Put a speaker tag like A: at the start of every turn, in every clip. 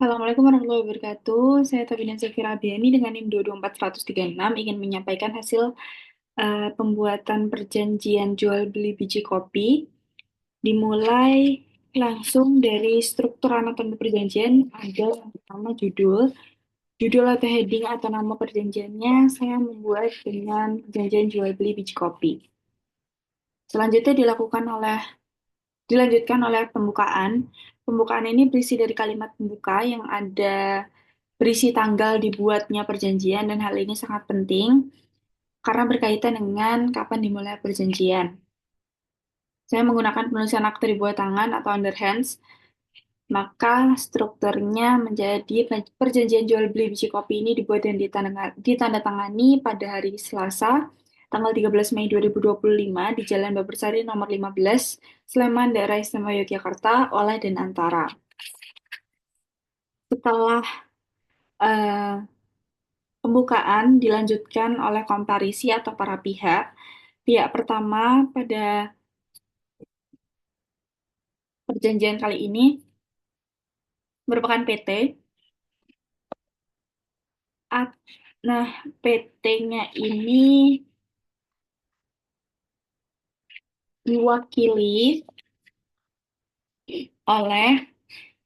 A: Assalamualaikum warahmatullahi wabarakatuh. Saya Tabina Zafira Abiani dengan NIM 224136 ingin menyampaikan hasil pembuatan perjanjian jual beli biji kopi. Dimulai langsung dari struktur anatomi perjanjian, ada yang pertama judul. Judul atau heading atau nama perjanjiannya saya membuat dengan perjanjian jual beli biji kopi. Selanjutnya dilanjutkan oleh pembukaan. Pembukaan ini berisi dari kalimat pembuka yang ada berisi tanggal dibuatnya perjanjian dan hal ini sangat penting karena berkaitan dengan kapan dimulai perjanjian. Saya menggunakan penulisan akte di bawah tangan atau underhands, maka strukturnya menjadi perjanjian jual beli biji kopi ini dibuat dan ditandatangani pada hari Selasa, tanggal 13 Mei 2025 di Jalan Babersari nomor 15, Sleman, Daerah Istimewa Yogyakarta, oleh dan antara. Setelah eh, pembukaan dilanjutkan oleh komparisi atau para pihak. Pihak pertama pada perjanjian kali ini merupakan PT. Nah, PT-nya ini diwakili oleh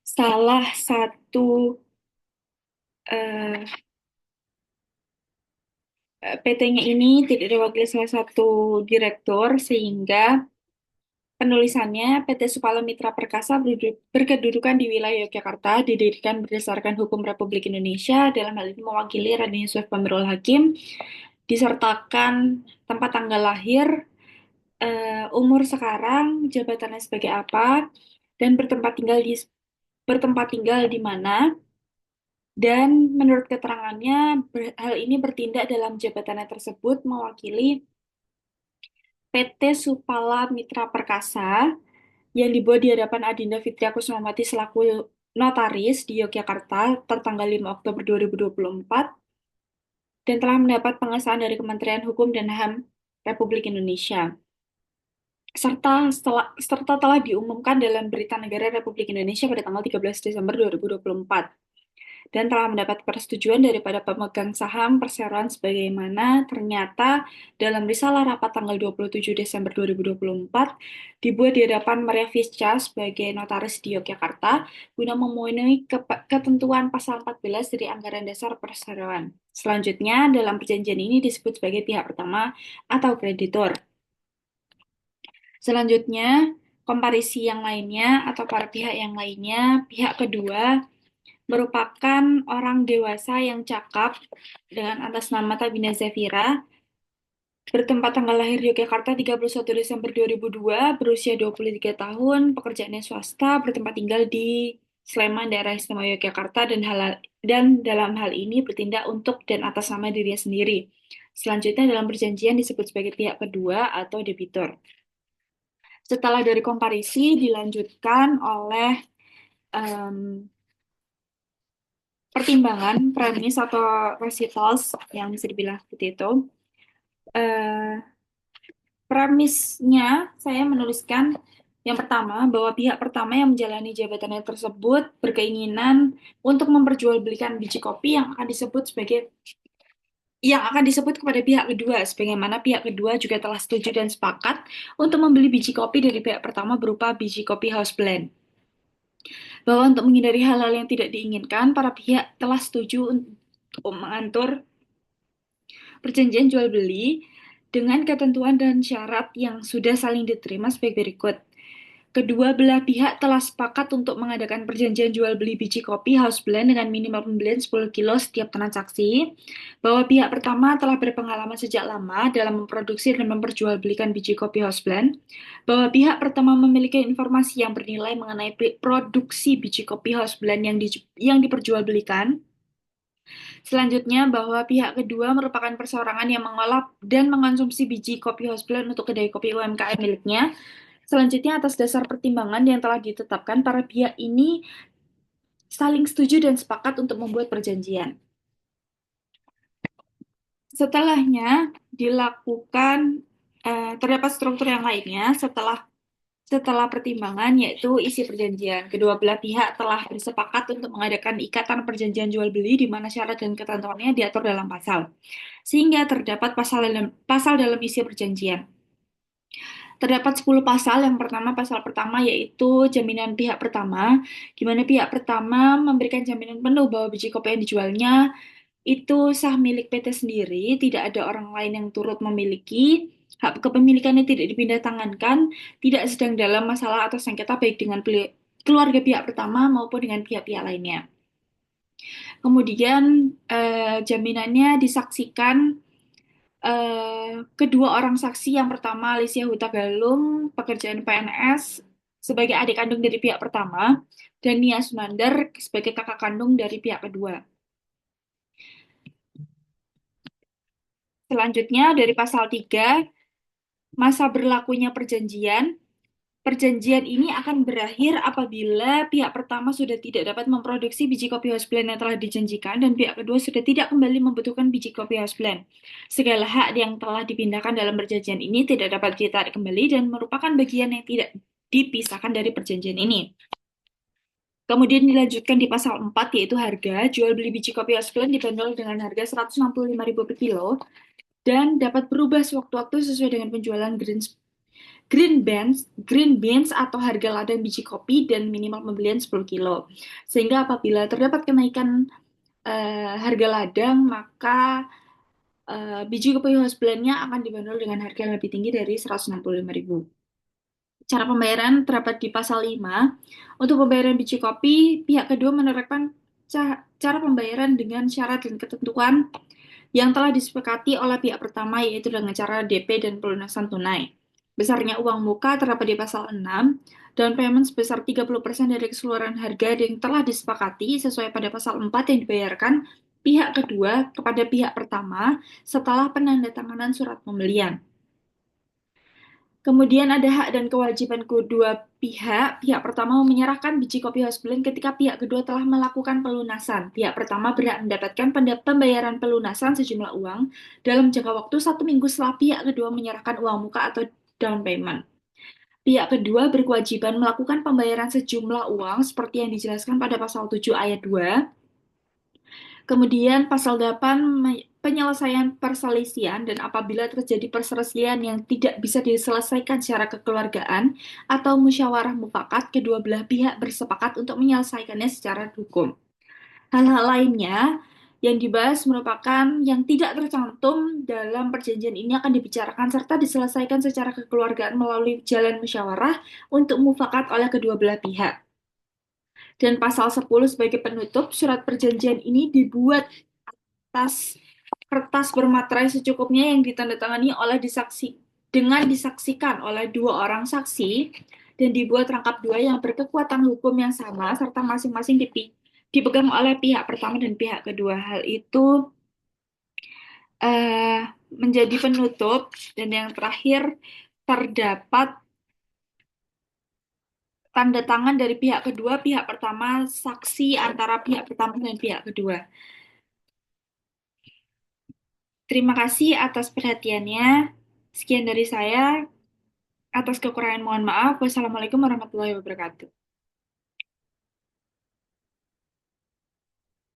A: salah satu eh, PT-nya ini tidak diwakili salah satu direktur sehingga penulisannya PT Supala Mitra Perkasa berkedudukan di wilayah Yogyakarta, didirikan berdasarkan hukum Republik Indonesia, dalam hal ini mewakili Raden Yusuf Pamirul Hakim, disertakan tempat tanggal lahir, umur sekarang, jabatannya sebagai apa, dan bertempat tinggal di mana, dan menurut keterangannya hal ini bertindak dalam jabatannya tersebut mewakili PT Supala Mitra Perkasa yang dibuat di hadapan Adinda Fitria Kusumawati selaku notaris di Yogyakarta tertanggal 5 Oktober 2024 dan telah mendapat pengesahan dari Kementerian Hukum dan HAM Republik Indonesia. Serta telah diumumkan dalam Berita Negara Republik Indonesia pada tanggal 13 Desember 2024 dan telah mendapat persetujuan daripada pemegang saham perseroan sebagaimana ternyata dalam risalah rapat tanggal 27 Desember 2024 dibuat di hadapan Maria Fisca sebagai notaris di Yogyakarta guna memenuhi ketentuan pasal 14 dari Anggaran Dasar Perseroan. Selanjutnya, dalam perjanjian ini disebut sebagai pihak pertama atau kreditor. Selanjutnya, komparisi yang lainnya atau para pihak yang lainnya, pihak kedua merupakan orang dewasa yang cakap dengan atas nama Tabina Zafira, bertempat tanggal lahir di Yogyakarta 31 Desember 2002, berusia 23 tahun, pekerjaannya swasta, bertempat tinggal di Sleman, Daerah Istimewa Yogyakarta, dan dalam hal ini bertindak untuk dan atas nama dirinya sendiri. Selanjutnya dalam perjanjian disebut sebagai pihak kedua atau debitur. Setelah dari komparisi dilanjutkan oleh em, pertimbangan premis atau recitals yang bisa dibilang seperti itu. Eh, Premisnya saya menuliskan yang pertama bahwa pihak pertama yang menjalani jabatannya tersebut berkeinginan untuk memperjualbelikan biji kopi yang akan disebut kepada pihak kedua, sebagaimana pihak kedua juga telah setuju dan sepakat untuk membeli biji kopi dari pihak pertama berupa biji kopi house blend. Bahwa untuk menghindari hal-hal yang tidak diinginkan, para pihak telah setuju untuk mengatur perjanjian jual beli dengan ketentuan dan syarat yang sudah saling diterima sebagai berikut. Kedua belah pihak telah sepakat untuk mengadakan perjanjian jual beli biji kopi house blend dengan minimal pembelian 10 kilo setiap transaksi, bahwa pihak pertama telah berpengalaman sejak lama dalam memproduksi dan memperjualbelikan biji kopi house blend, bahwa pihak pertama memiliki informasi yang bernilai mengenai produksi biji kopi house blend yang diperjualbelikan. Selanjutnya, bahwa pihak kedua merupakan perseorangan yang mengolah dan mengonsumsi biji kopi house blend untuk kedai kopi UMKM miliknya. Selanjutnya, atas dasar pertimbangan yang telah ditetapkan, para pihak ini saling setuju dan sepakat untuk membuat perjanjian. Setelahnya, terdapat struktur yang lainnya setelah Setelah pertimbangan, yaitu isi perjanjian, kedua belah pihak telah bersepakat untuk mengadakan ikatan perjanjian jual beli di mana syarat dan ketentuannya diatur dalam pasal, sehingga terdapat pasal dalam isi perjanjian. Terdapat 10 pasal. Yang pertama, pasal pertama yaitu jaminan pihak pertama, di mana pihak pertama memberikan jaminan penuh bahwa biji kopi yang dijualnya itu sah milik PT sendiri, tidak ada orang lain yang turut memiliki, hak kepemilikannya tidak dipindah tangankan, tidak sedang dalam masalah atau sengketa baik dengan keluarga pihak pertama maupun dengan pihak-pihak lainnya. Kemudian jaminannya disaksikan kedua orang saksi. Yang pertama Alicia Hutagalung, pekerjaan PNS sebagai adik kandung dari pihak pertama, dan Nia Sunandar sebagai kakak kandung dari pihak kedua. Selanjutnya dari pasal 3, masa berlakunya perjanjian. Perjanjian ini akan berakhir apabila pihak pertama sudah tidak dapat memproduksi biji kopi house blend yang telah dijanjikan dan pihak kedua sudah tidak kembali membutuhkan biji kopi house blend. Segala hak yang telah dipindahkan dalam perjanjian ini tidak dapat ditarik kembali dan merupakan bagian yang tidak dipisahkan dari perjanjian ini. Kemudian dilanjutkan di pasal 4, yaitu harga. Jual beli biji kopi house blend dibanderol dengan harga Rp165.000 per kilo dan dapat berubah sewaktu-waktu sesuai dengan penjualan green beans atau harga ladang biji kopi dan minimal pembelian 10 kilo. Sehingga apabila terdapat kenaikan harga ladang, maka biji kopi house blend-nya akan dibanderol dengan harga yang lebih tinggi dari 165.000. Cara pembayaran terdapat di pasal 5. Untuk pembayaran biji kopi, pihak kedua menerapkan cara pembayaran dengan syarat dan ketentuan yang telah disepakati oleh pihak pertama, yaitu dengan cara DP dan pelunasan tunai. Besarnya uang muka terdapat di pasal 6, down payment sebesar 30% dari keseluruhan harga yang telah disepakati sesuai pada pasal 4 yang dibayarkan pihak kedua kepada pihak pertama setelah penandatanganan surat pembelian. Kemudian ada hak dan kewajiban kedua pihak. Pihak pertama menyerahkan biji kopi house blend ketika pihak kedua telah melakukan pelunasan. Pihak pertama berhak mendapatkan pembayaran pelunasan sejumlah uang dalam jangka waktu 1 minggu setelah pihak kedua menyerahkan uang muka atau down payment. Pihak kedua berkewajiban melakukan pembayaran sejumlah uang seperti yang dijelaskan pada pasal 7 ayat 2. Kemudian pasal 8, penyelesaian perselisihan, dan apabila terjadi perselisihan yang tidak bisa diselesaikan secara kekeluargaan atau musyawarah mufakat, kedua belah pihak bersepakat untuk menyelesaikannya secara hukum. Hal-hal lainnya yang dibahas merupakan yang tidak tercantum dalam perjanjian ini akan dibicarakan serta diselesaikan secara kekeluargaan melalui jalan musyawarah untuk mufakat oleh kedua belah pihak. Dan pasal 10 sebagai penutup, surat perjanjian ini dibuat atas kertas bermaterai secukupnya yang ditandatangani oleh disaksikan oleh dua orang saksi dan dibuat rangkap dua yang berkekuatan hukum yang sama serta masing-masing dipegang oleh pihak pertama dan pihak kedua. Hal itu eh, menjadi penutup, dan yang terakhir terdapat tanda tangan dari pihak kedua, pihak pertama, saksi antara pihak pertama dan pihak kedua. Terima kasih atas perhatiannya. Sekian dari saya. Atas kekurangan mohon maaf. Wassalamualaikum warahmatullahi wabarakatuh.